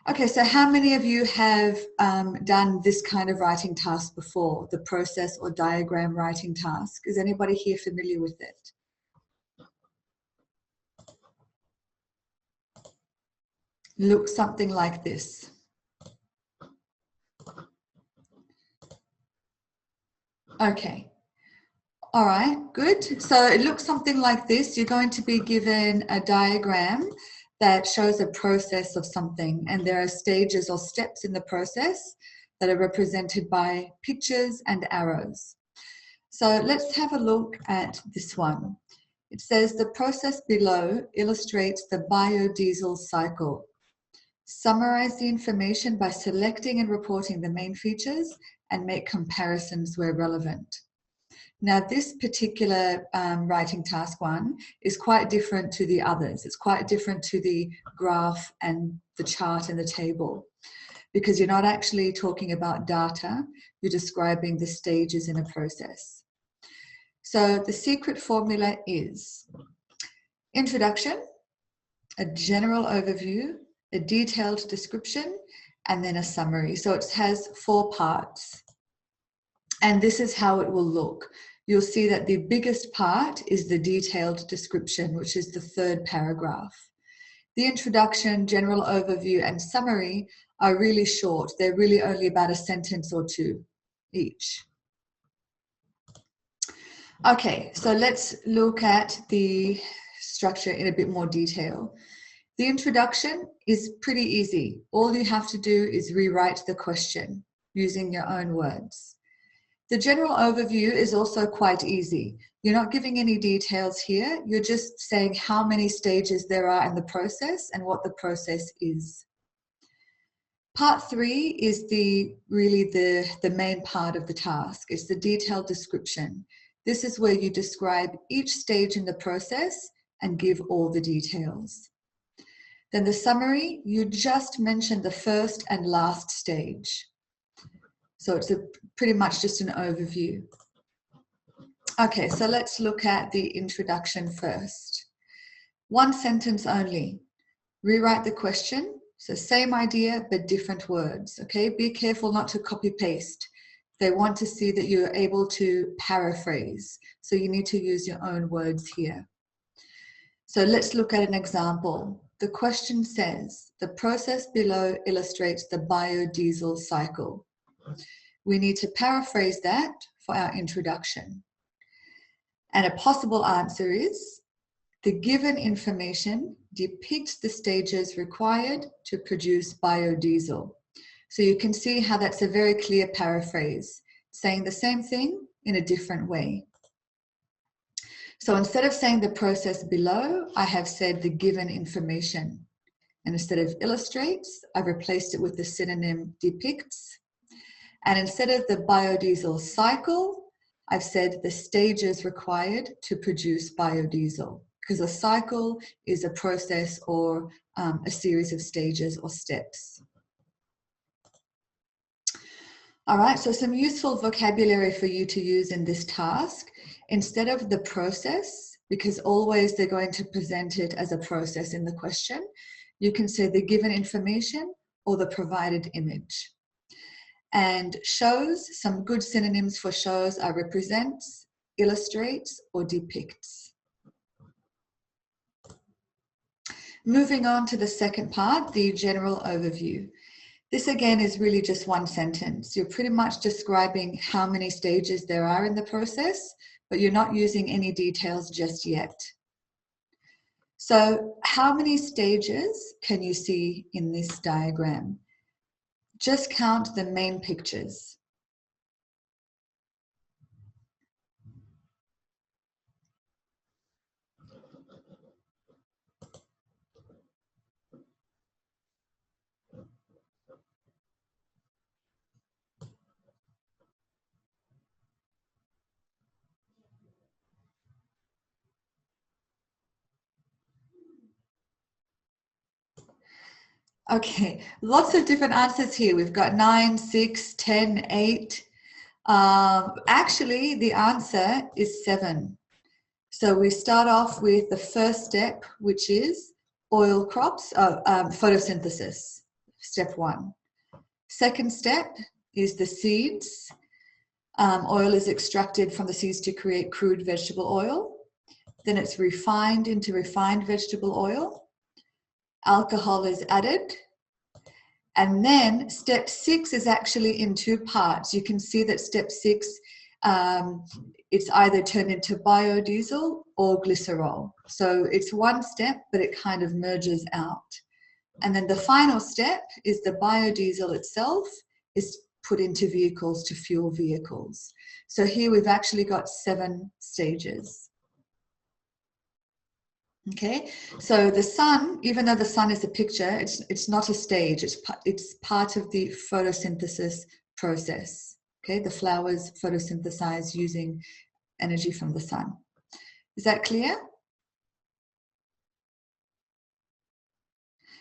Okay, so how many of you have done this kind of writing task before, the process or diagram writing task? Is anybody here familiar with it? Looks something like this. Okay. All right, good. So it looks something like this. You're going to be given a diagram that shows a process of something, and there are stages or steps in the process that are represented by pictures and arrows. So let's have a look at this one. It says the process below illustrates the biodiesel cycle. Summarize the information by selecting and reporting the main features and make comparisons where relevant. Now, this particular writing task one is quite different to the others. It's quite different to the graph and the chart and the table, because you're not actually talking about data, you're describing the stages in a process. So the secret formula is introduction, a general overview, a detailed description, and then a summary. So it has 4 parts. And this is how it will look. You'll see that the biggest part is the detailed description, which is the 3rd paragraph. The introduction, general overview, and summary are really short. They're really only about a sentence or 2 each. Okay, so let's look at the structure in a bit more detail. The introduction is pretty easy. All you have to do is rewrite the question using your own words. The general overview is also quite easy. You're not giving any details here. You're just saying how many stages there are in the process and what the process is. Part 3 is really the main part of the task. It's the detailed description. This is where you describe each stage in the process and give all the details. Then the summary, you just mention the first and last stage. So it's pretty much just an overview. Okay, so let's look at the introduction first. 1 sentence only. Rewrite the question. So same idea, but different words, okay? Be careful not to copy paste. They want to see that you're able to paraphrase. So you need to use your own words here. So let's look at an example. The question says, the process below illustrates the biodiesel cycle. We need to paraphrase that for our introduction. And a possible answer is, the given information depicts the stages required to produce biodiesel. So you can see how that's a very clear paraphrase, saying the same thing in a different way. So instead of saying the process below, I have said the given information. And instead of illustrates, I've replaced it with the synonym depicts. And instead of the biodiesel cycle, I've said the stages required to produce biodiesel, because a cycle is a process or a series of stages or steps. All right, so some useful vocabulary for you to use in this task. Instead of the process, because always they're going to present it as a process in the question, you can say the given information or the provided image. And shows, some good synonyms for shows are represents, illustrates, or depicts. Moving on to the second part, the general overview. This again is really just 1 sentence. You're pretty much describing how many stages there are in the process, but you're not using any details just yet. So how many stages can you see in this diagram? Just count the main pictures. Okay, lots of different answers here. We've got 9, 6, 10, 8. Actually, the answer is 7. So we start off with the first step, which is oil crops, photosynthesis. step 1. Second step is the seeds. Oil is extracted from the seeds to create crude vegetable oil. Then it's refined into refined vegetable oil. Alcohol is added. And then step 6 is actually in 2 parts. You can see that step 6, it's either turned into biodiesel or glycerol. So it's one step, but it kind of merges out. And then the final step is the biodiesel itself is put into vehicles to fuel vehicles. So here we've actually got 7 stages. Okay, so the sun, even though the sun is a picture, it's not a stage. It's part of the photosynthesis process. Okay, the flowers photosynthesize using energy from the sun. Is that clear?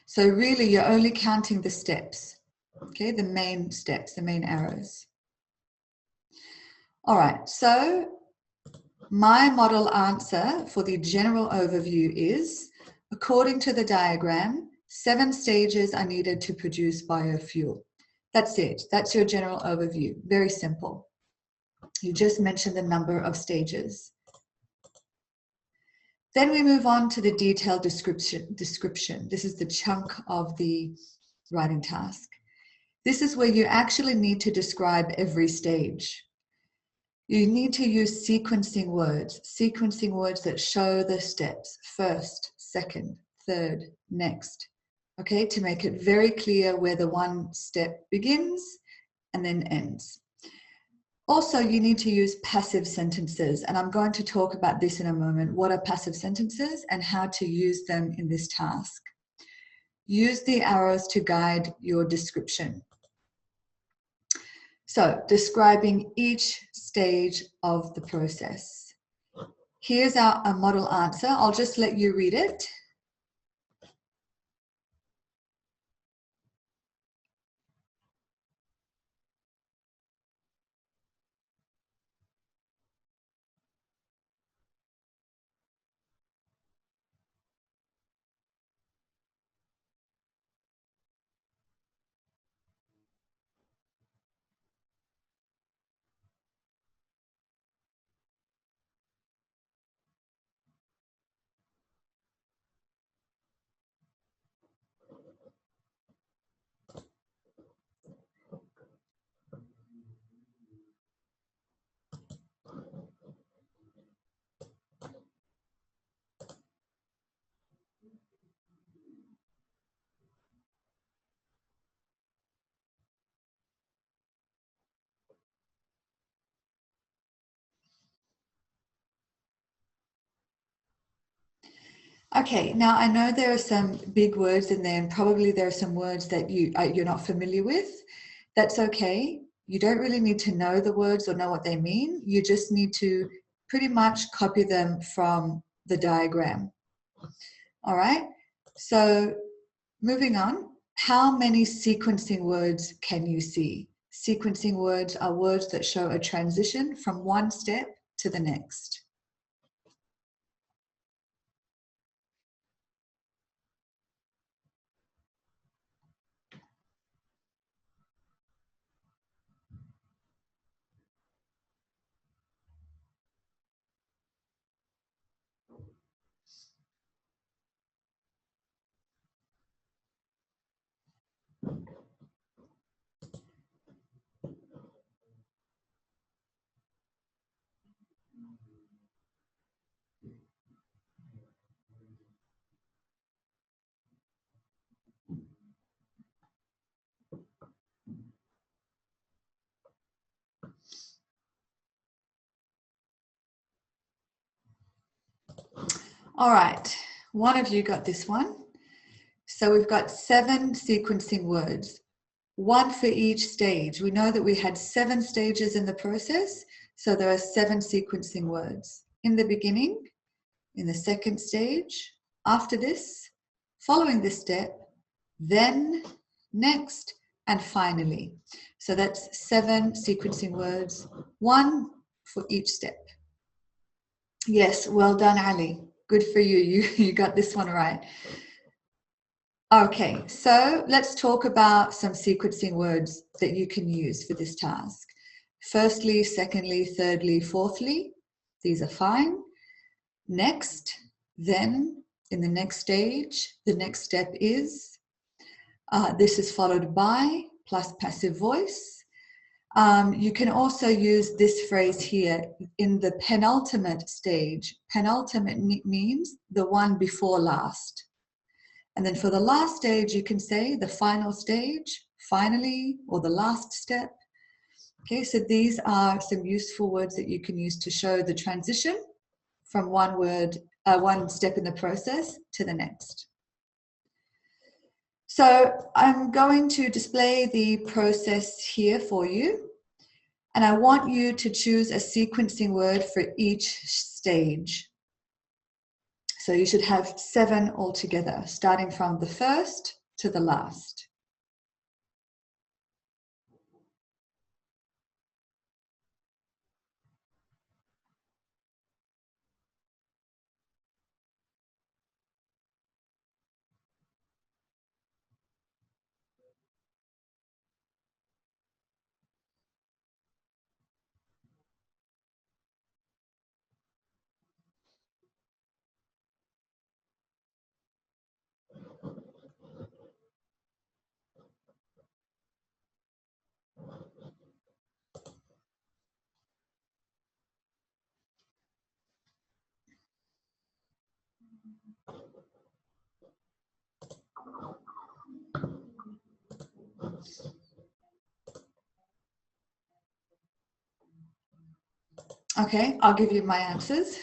So really, you're only counting the steps. Okay, the main steps, the main arrows. All right, so my model answer for the general overview is, according to the diagram, 7 stages are needed to produce biofuel. That's it. That's your general overview. Very simple. You just mentioned the number of stages. Then we move on to the detailed description. This is the chunk of the writing task. This is where you actually need to describe every stage. You need to use sequencing words that show the steps, first, second, third, next, okay, to make it very clear where the one step begins and then ends. Also, you need to use passive sentences, and I'm going to talk about this in a moment. What are passive sentences and how to use them in this task? Use the arrows to guide your description. So, describing each stage of the process. Here's our model answer. I'll just let you read it. Okay, now I know there are some big words in there, and probably there are some words that you're not familiar with. That's okay. You don't really need to know the words or know what they mean. You just need to pretty much copy them from the diagram. All right, so moving on, how many sequencing words can you see? Sequencing words are words that show a transition from one step to the next. All right, one of you got this one. So we've got 7 sequencing words, 1 for each stage. We know that we had 7 stages in the process, so there are 7 sequencing words. In the beginning, in the second stage, after this, following this step, then, next, and finally. So that's 7 sequencing words, 1 for each step. Yes, well done, Ali. Good for you. You got this one right. Okay, so let's talk about some sequencing words that you can use for this task. Firstly, secondly, thirdly, fourthly. These are fine. Next, then, in the next stage, the next step is. This is followed by plus passive voice. You can also use this phrase here in the penultimate stage. Penultimate means the one before last. And then for the last stage, you can say the final stage, finally, or the last step. Okay, so these are some useful words that you can use to show the transition from one step in the process to the next. So I'm going to display the process here for you, and I want you to choose a sequencing word for each stage. So you should have 7 altogether, starting from the first to the last. Okay, I'll give you my answers.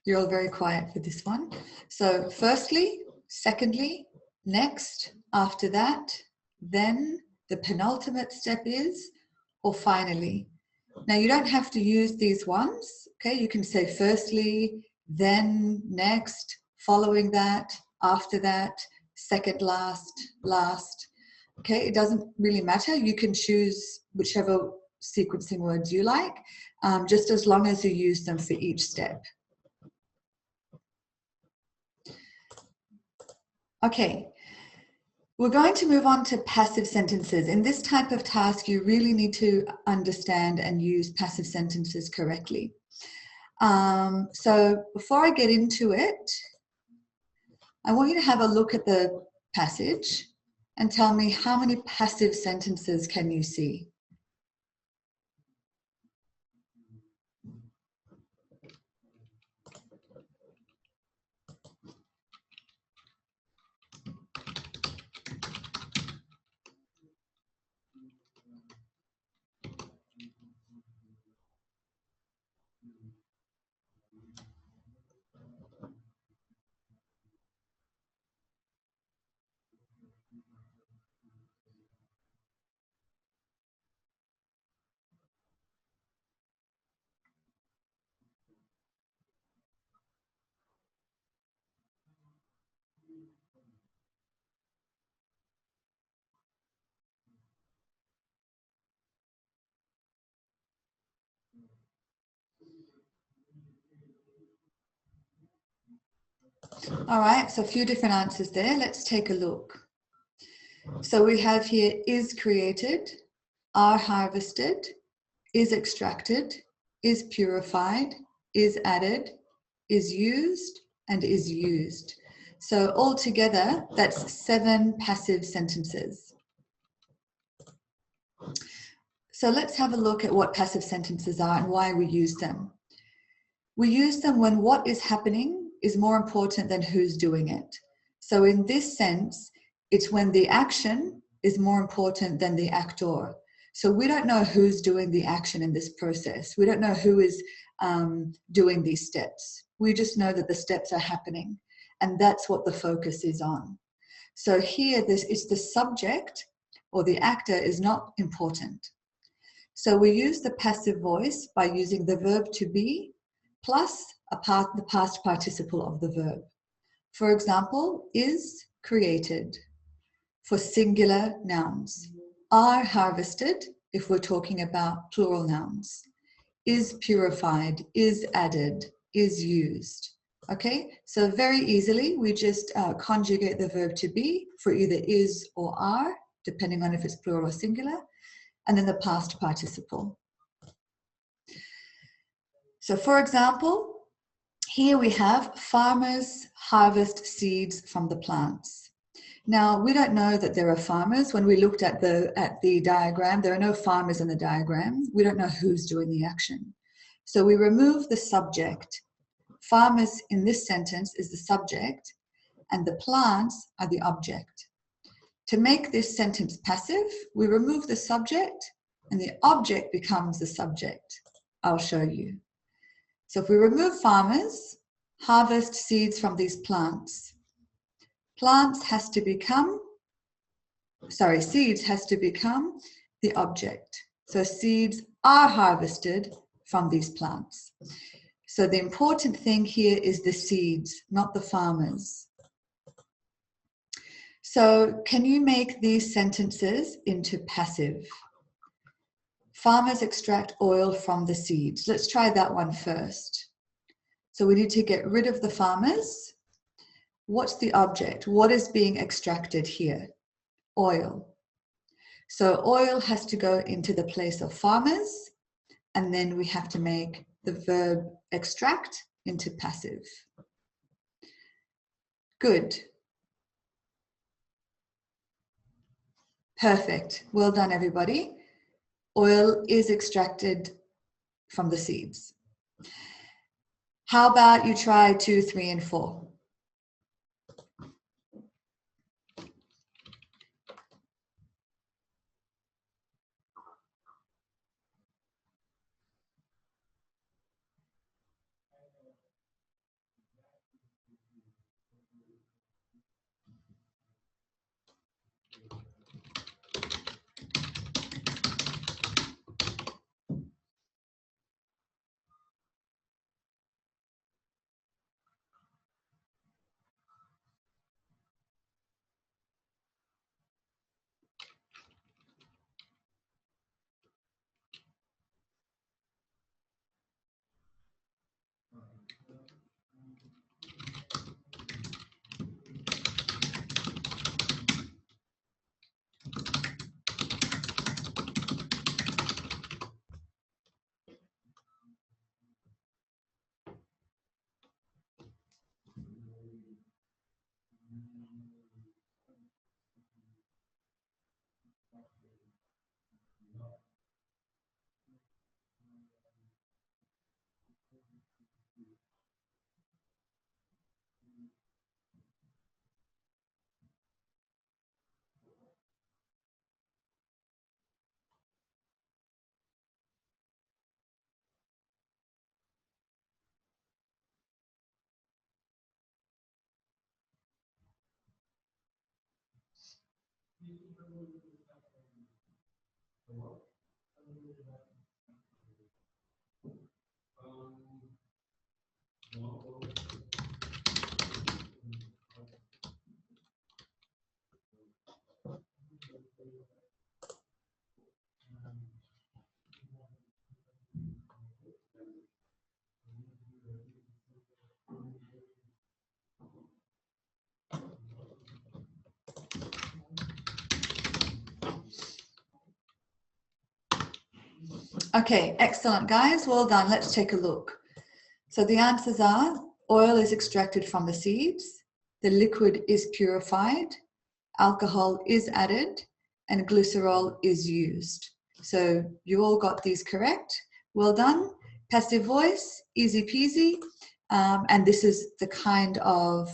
You're all very quiet for this one. So firstly, secondly, next, after that, then, the penultimate step is, or finally. Now you don't have to use these ones, okay? You can say firstly, then, next, following that, after that, second last, last. Okay, it doesn't really matter. You can choose whichever sequencing words you like, just as long as you use them for each step. Okay, we're going to move on to passive sentences. In this type of task, you really need to understand and use passive sentences correctly. So before I get into it, I want you to have a look at the passage and tell me how many passive sentences can you see? All right, so a few different answers there. Let's take a look. So we have here is created, are harvested, is extracted, is purified, is added, is used, and is used. So altogether, that's 7 passive sentences. So let's have a look at what passive sentences are and why we use them. We use them when what is happening is more important than who's doing it. So in this sense, it's when the action is more important than the actor. So we don't know who's doing the action in this process. We don't know who is doing these steps. We just know that the steps are happening, and that's what the focus is on. So here, it's the subject or the actor is not important. So we use the passive voice by using the verb to be plus the past participle of the verb. For example, is created for singular nouns, are harvested if we're talking about plural nouns, is purified, is added, is used. Okay, so very easily we just conjugate the verb to be for either is or are, depending on if it's plural or singular, and then the past participle. So for example, here we have farmers harvest seeds from the plants. Now, we don't know that there are farmers. When we looked at the diagram, there are no farmers in the diagram. We don't know who's doing the action. So we remove the subject. Farmers in this sentence is the subject, and the plants are the object. To make this sentence passive, we remove the subject, and the object becomes the subject. I'll show you. So if we remove farmers, harvest seeds from these plants. Plants has to become, seeds has to become the object. So seeds are harvested from these plants. So the important thing here is the seeds, not the farmers. So can you make these sentences into passive? Farmers extract oil from the seeds. Let's try that one first. So we need to get rid of the farmers. What's the object? What is being extracted here? Oil. So oil has to go into the place of farmers, and then we have to make the verb extract into passive. Good. Perfect. Well done, everybody. Oil is extracted from the seeds. How about you try 2, 3, and 4? Okay, excellent, guys. Well done. Let's take a look. So the answers are: oil is extracted from the seeds, the liquid is purified, alcohol is added, and glycerol is used. So you all got these correct. Well done. Passive voice, easy peasy. And this is the kind of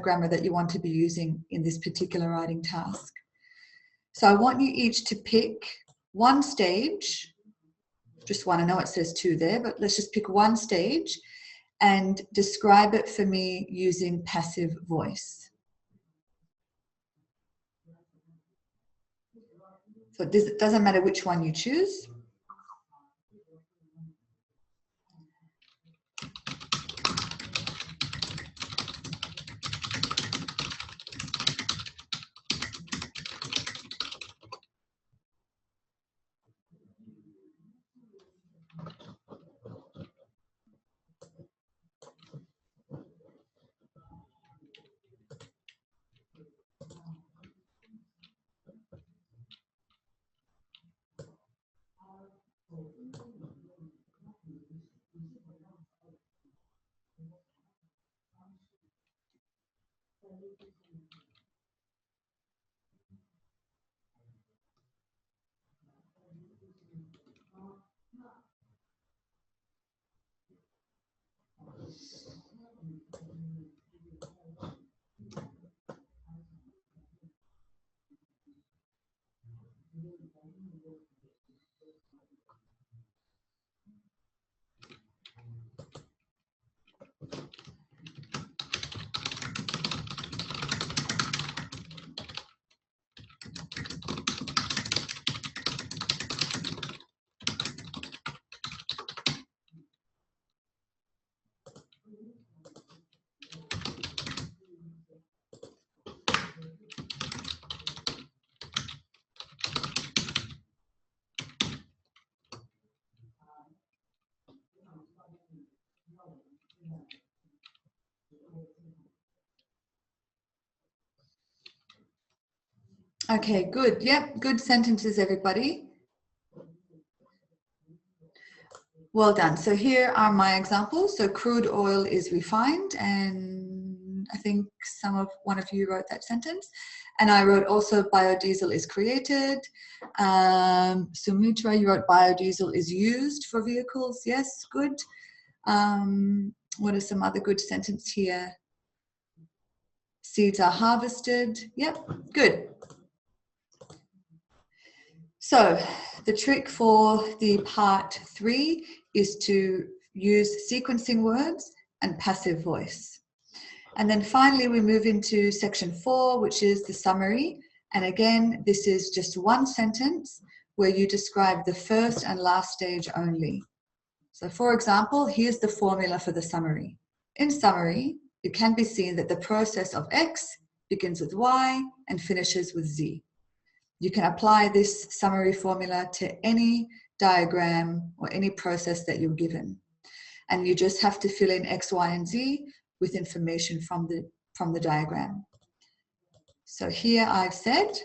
grammar that you want to be using in this particular writing task. So I want you each to pick one stage, just one. I know it says 2 there, but let's just pick one stage and describe it for me using passive voice. So it doesn't matter which one you choose. Okay, good. Yep, good sentences, everybody. Well done. So here are my examples. So crude oil is refined, and I think one of you wrote that sentence. And I wrote also biodiesel is created. Sumitra, you wrote biodiesel is used for vehicles. Yes, good. What are some other good sentences here? Seeds are harvested. Yep, good. So the trick for the part 3 is to use sequencing words and passive voice. And then finally, we move into section 4, which is the summary. And again, this is just one sentence where you describe the first and last stage only. So for example, here's the formula for the summary. In summary, it can be seen that the process of X begins with Y and finishes with Z. You can apply this summary formula to any diagram or any process that you're given. And you just have to fill in X, Y, and Z with information from the diagram. So here I've said,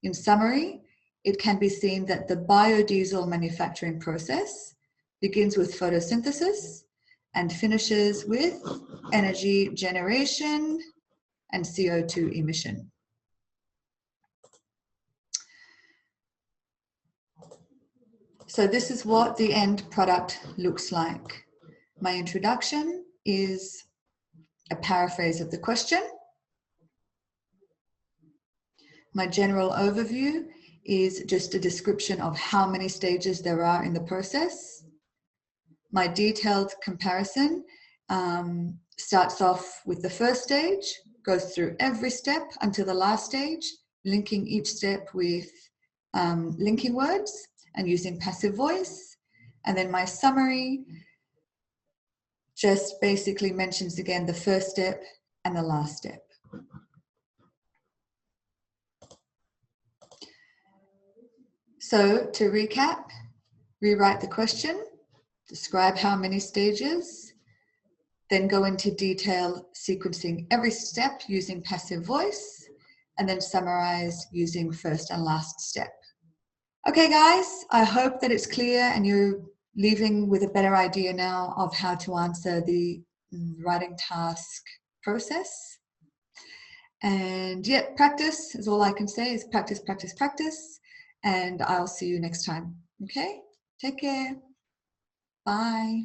in summary, it can be seen that the biodiesel manufacturing process begins with photosynthesis and finishes with energy generation and CO2 emission. So this is what the end product looks like. My introduction is a paraphrase of the question. My general overview is just a description of how many stages there are in the process. My detailed comparison starts off with the first stage, goes through every step until the last stage, linking each step with linking words and using passive voice. And then my summary just basically mentions again the first step and the last step. So to recap, rewrite the question, describe how many stages, then go into detail sequencing every step using passive voice, and then summarize using first and last step. Okay guys, I hope that it's clear and you're leaving with a better idea now of how to answer the writing task process. And yeah, practice is all I can say, is practice, practice, practice. And I'll see you next time. Okay, take care. Bye.